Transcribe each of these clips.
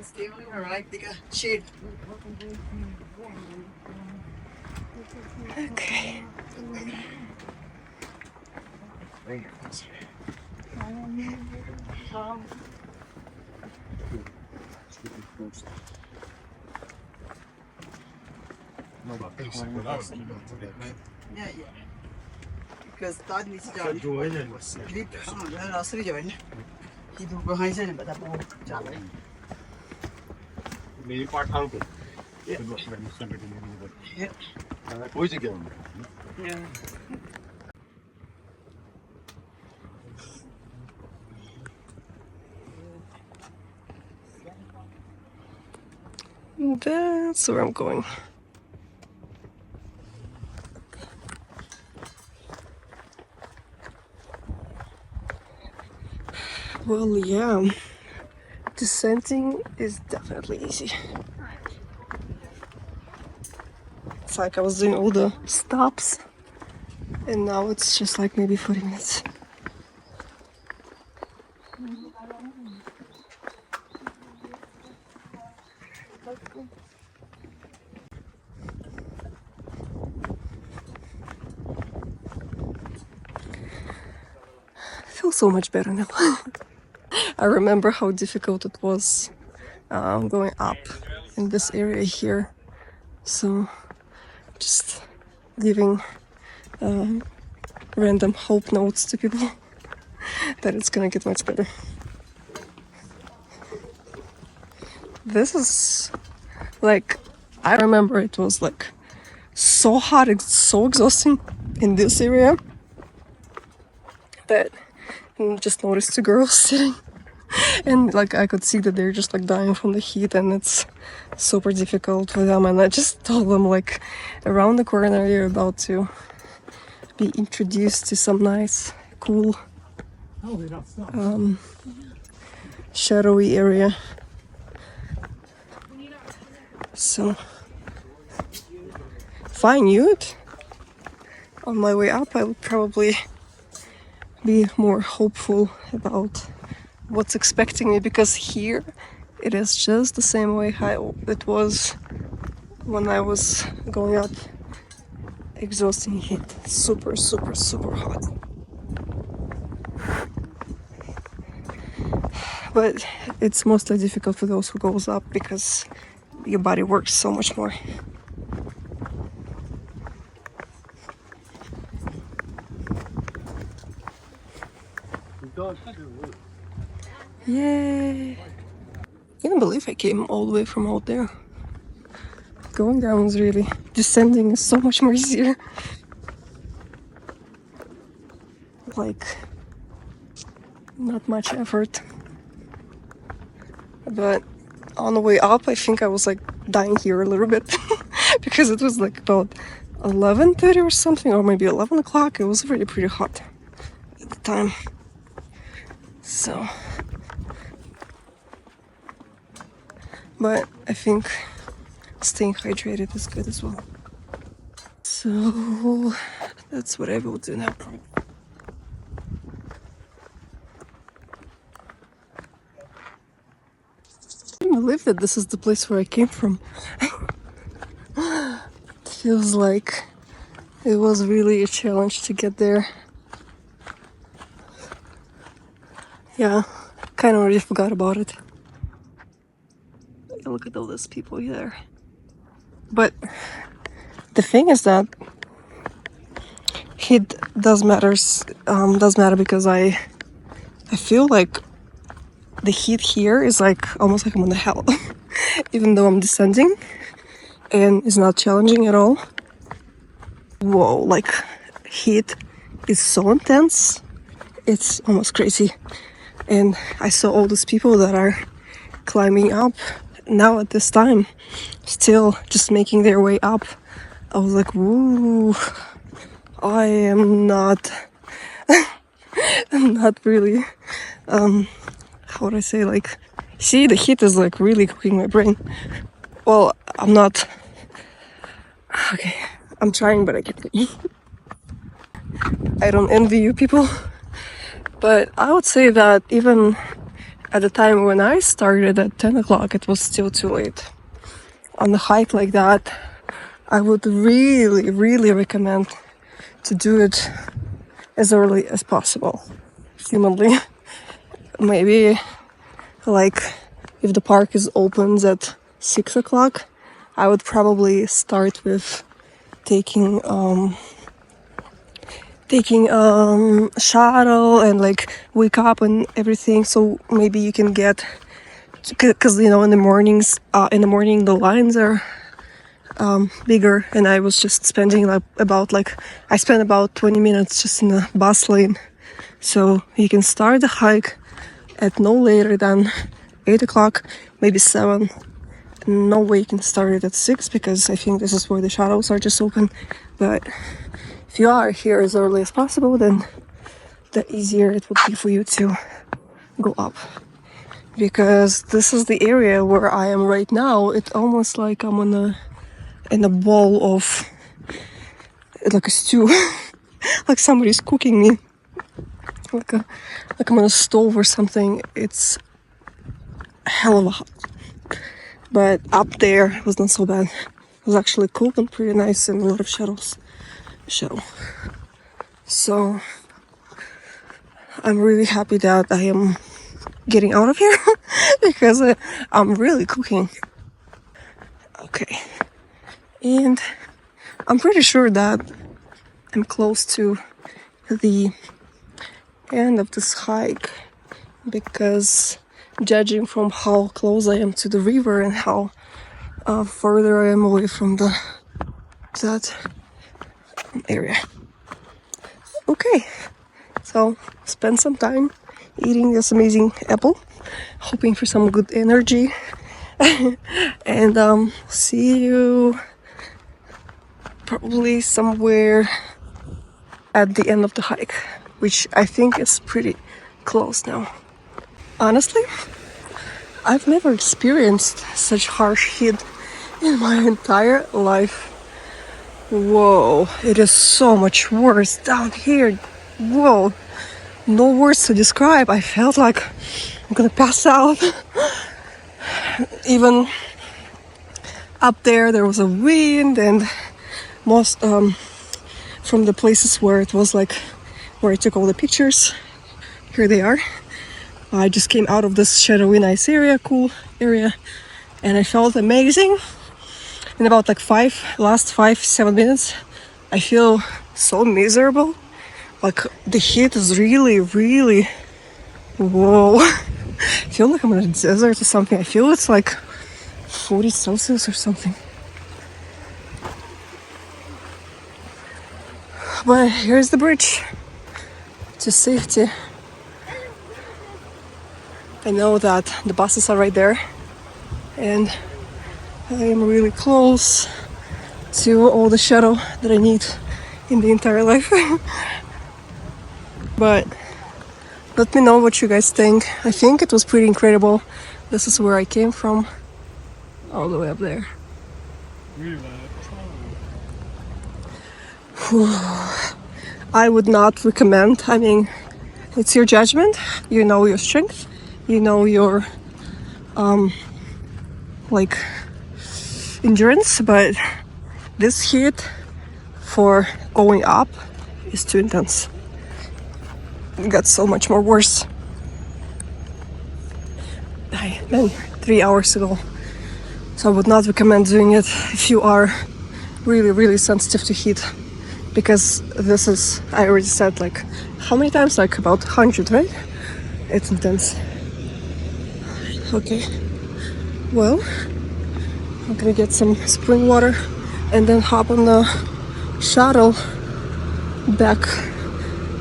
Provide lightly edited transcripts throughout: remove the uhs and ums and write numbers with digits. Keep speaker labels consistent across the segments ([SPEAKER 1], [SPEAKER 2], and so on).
[SPEAKER 1] Stay on your right, take a shade.
[SPEAKER 2] Okay.
[SPEAKER 1] Yeah. Because that needs to grip. That's the joint. He do behind it, but that won't.
[SPEAKER 3] मेरी part था तो कोई जगह
[SPEAKER 1] Yeah.
[SPEAKER 2] That's where I'm going. Well, yeah, descending is definitely easy. It's like I was doing all the stops, and now it's just like maybe 40 minutes. I feel so much better now. I remember how difficult it was going up in this area here. So just giving random hope notes to people that it's gonna get much better. This is like, I remember it was like so hot, it's so exhausting in this area that I just noticed two girls sitting and like I could see that they're just like dying from the heat and it's super difficult for them, and I just told them like around the corner you're about to be introduced to some nice cool shadowy area. So if I knew it on my way up, I would probably be more hopeful about what's expecting me, because here it is just the same way how it was when I was going up. Exhausting heat, super hot. But it's mostly difficult for those who goes up because your body works so much more. Yay! I can't believe I came all the way from out there. Going down is really, descending is so much more easier. Like, not much effort. But on the way up, I think I was like dying here a little bit because it was like about 11:30 or something, or maybe 11 o'clock. It was really pretty hot at the time. So, but I think staying hydrated is good as well. So that's what I will do now. I can't believe that this is the place where I came from. It feels like it was really a challenge to get there. Yeah, kind of already forgot about it. Look at all those people there. But the thing is that heat does matter because I feel like the heat here is like almost like I'm on the hell, even though I'm descending, and it's not challenging at all. Whoa, like heat is so intense, it's almost crazy. And I saw all these people that are climbing up now at this time, still just making their way up. I was like, woo, I am not not really how would I say, like, see, the heat is like really cooking my brain. Well, I'm not okay, I'm trying, but I can't. I don't envy you people, but I would say that even at the time when I started at 10 o'clock, it was still too late. On a hike like that, I would really recommend to do it as early as possible, humanly. Maybe like if the park is opens at 6 o'clock, I would probably start with taking shuttle and like wake up and everything, so maybe you can get, because you know in the morning the lines are bigger, and I was just spending I spent about 20 minutes just in the bus lane. So you can start the hike at no later than 8 o'clock, maybe 7. No way you can start it at 6, because I think this is where the shuttles are just open. But if you are here as early as possible, then the easier it would be for you to go up. Because this is the area where I am right now. It's almost like I'm in a bowl of like a stew. Like somebody's cooking me. Like I'm on a stove or something. It's a hell of a hot. But up there it was not so bad. It was actually cool and pretty nice, and a lot of shadows. So I'm really happy that I am getting out of here because I'm really cooking. Okay, and I'm pretty sure that I'm close to the end of this hike, because judging from how close I am to the river and how further I am away from that area. Okay, so spend some time eating this amazing apple, hoping for some good energy, and see you probably somewhere at the end of the hike, which I think is pretty close now. Honestly, I've never experienced such harsh heat in my entire life. Whoa, it is so much worse down here. Whoa, no words to describe. I felt like I'm gonna pass out. Even up there was a wind, and most from the places where it was like where I took all the pictures, here they are. I just came out of this shadowy nice area, cool area, and I felt amazing. In about like 7 minutes, I feel so miserable. Like the heat is really, whoa. I feel like I'm in a desert or something. I feel it's like 40 Celsius or something. But here's the bridge to safety. I know that the buses are right there, and I am really close to all the shadow that I need in the entire life. But let me know what you guys think. I think it was pretty incredible. This is where I came from, all the way up there. I would not recommend. I mean, it's your judgment. You know your strength. You know your like endurance, but this heat for going up is too intense. It got so much more worse than 3 hours ago. So I would not recommend doing it if you are really sensitive to heat, because this is, I already said like how many times, like about 100, right? It's intense. Okay, well, I'm gonna get some spring water and then hop on the shuttle back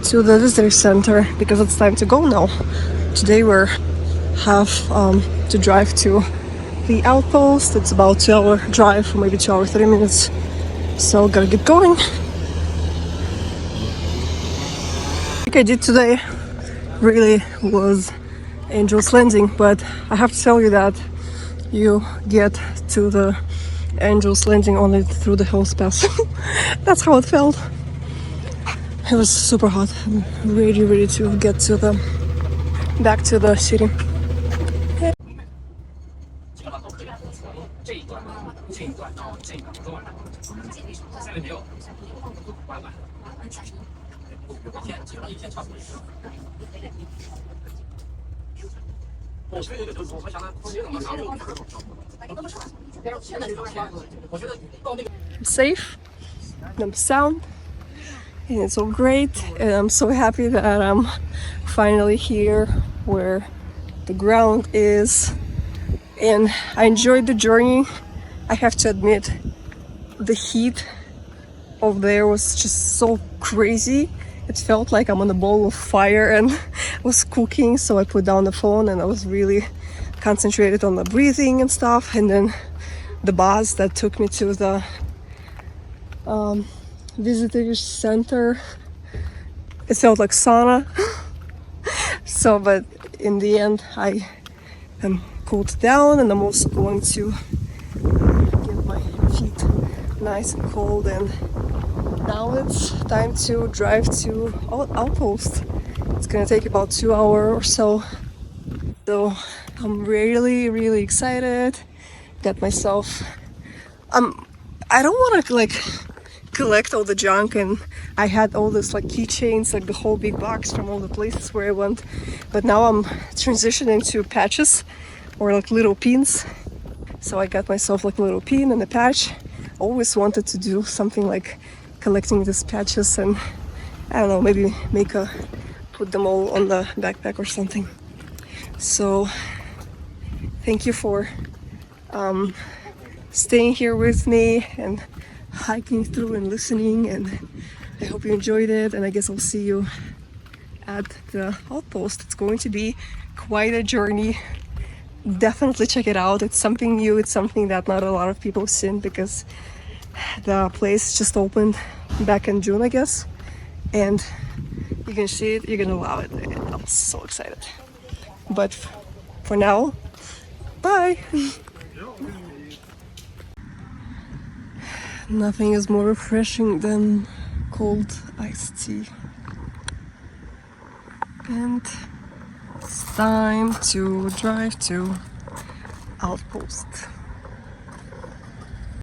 [SPEAKER 2] to the visitor center, because it's time to go now. Today we have to drive to the outpost. It's about 2-hour drive, or maybe 2 hours 30 minutes. So gotta get going. Like I did today really was Angel's Landing, but I have to tell you that you get to the Angel's Landing only through the Hills Pass. That's how it felt. It was super hot. I'm ready to get to back to the city. I'm safe, and I'm sound, and it's all great. And I'm so happy that I'm finally here where the ground is. And I enjoyed the journey. I have to admit, the heat over there was just so crazy. It felt like I'm on a ball of fire and was cooking, so I put down the phone and I was really concentrated on the breathing and stuff. And then the bus that took me to the visitors center, it felt like sauna. So, but in the end, I am cooled down, and I'm also going to get my feet nice and cold. And now it's time to drive to Outpost. It's gonna take about 2 hours or so. So I'm really excited. Got myself. I don't want to like collect all the junk, and I had all this like keychains, like the whole big box from all the places where I went. But now I'm transitioning to patches or like little pins. So I got myself like a little pin and a patch. Always wanted to do something like collecting these patches, and I don't know, maybe put them all on the backpack or something. So thank you for staying here with me and hiking through and listening, and I hope you enjoyed it. And I guess I'll see you at the Outpost. It's going to be quite a journey. Definitely check it out. It's something new. It's something that not a lot of people have seen, because the place just opened back in June, I guess, and you can see it. You're gonna love it. I'm so excited. But for now, bye. Nothing is more refreshing than cold iced tea. And it's time to drive to Outpost.